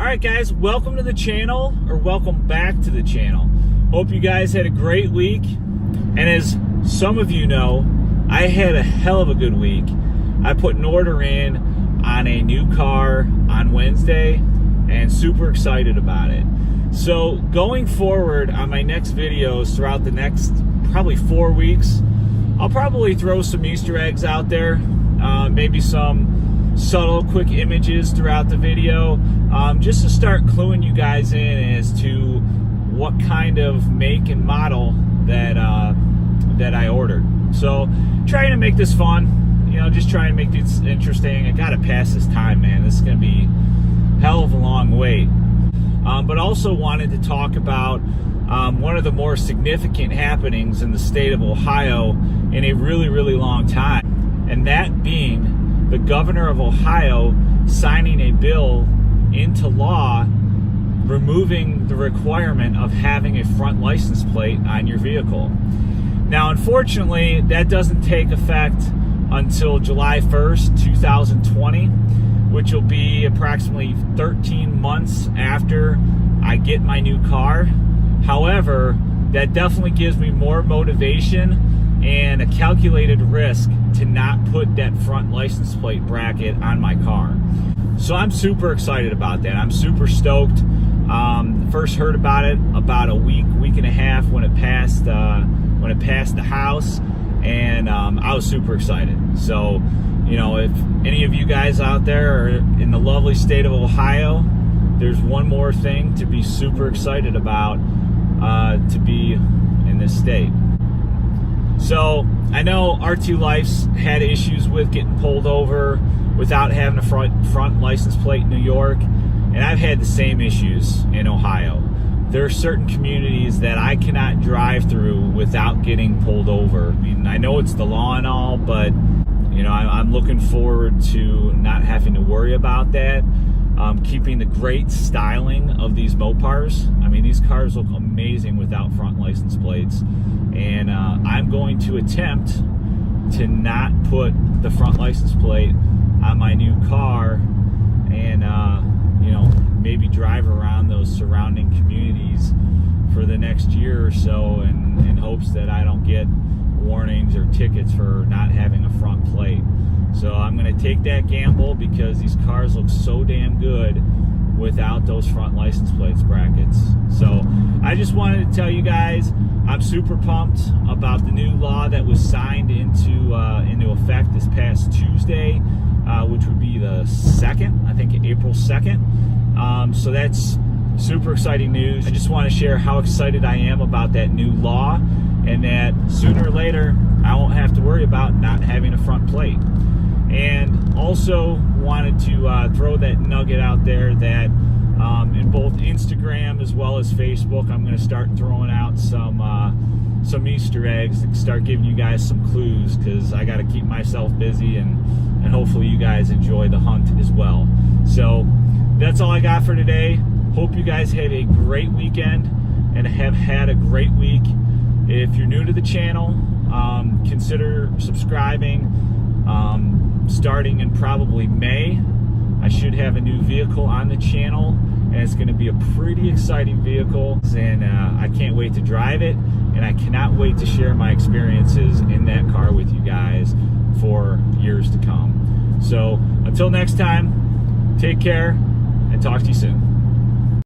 Alright guys, welcome to the channel, or welcome back to the channel. Hope you guys had a great week. And as some of you know, I had a hell of a good week. I put an order in on a new car on Wednesday and super excited about it. So going forward on my next videos throughout the next probably 4 weeks, I'll probably throw some Easter eggs out there, maybe some subtle quick images throughout the video, just to start cluing you guys in as to what kind of make and model that I ordered. So trying to make this fun, you know, just trying to make this interesting. I gotta pass this time, man. This is gonna be a hell of a long wait. But also wanted to talk about one of the more significant happenings in the state of Ohio in a really, really long time, and that being the governor of Ohio signing a bill into law removing the requirement of having a front license plate on your vehicle. Now, unfortunately, that doesn't take effect until July 1st, 2020, which will be approximately 13 months after I get my new car. However, that definitely gives me more motivation and a calculated risk to not put that front license plate bracket on my car. So I'm super excited about that. I'm super stoked. First heard about it about a week and a half when it passed the House, and I was super excited. So, you know, if any of you guys out there are in the lovely state of Ohio, there's one more thing to be super excited about, to be in this state. So I know R2 Life's had issues with getting pulled over without having a front license plate in New York, and I've had the same issues in Ohio. There are certain communities that I cannot drive through without getting pulled over. I mean, I know it's the law and all, but you know, I'm looking forward to not having to worry about that. Keeping the great styling of these Mopars. I mean, these cars look amazing without front license plates, and I'm going to attempt to not put the front license plate on my new car, and you know, maybe drive around those surrounding communities for the next year or so, in hopes that I don't get warnings or tickets for not having a front plate. So I'm going to take that gamble because these cars look so damn good without those front license plates brackets. So I just wanted to tell you guys, I'm super pumped about the new law that was signed into effect this past Tuesday, which would be the 2nd, I think April 2nd. So that's super exciting news. I just want to share how excited I am about that new law, and that sooner or later I won't have to worry about not having a front plate. And also wanted to throw that nugget out there that in both Instagram as well as Facebook, I'm going to start throwing out some Easter eggs and start giving you guys some clues, because I got to keep myself busy, and hopefully you guys enjoy the hunt as well. So that's all I got for today. Hope you guys have a great weekend and have had a great week. If you're new to the channel, consider subscribing. Starting in probably May, I should have a new vehicle on the channel, and it's going to be a pretty exciting vehicle, and I can't wait to drive it, and I cannot wait to share my experiences in that car with you guys for years to come. So until next time, take care.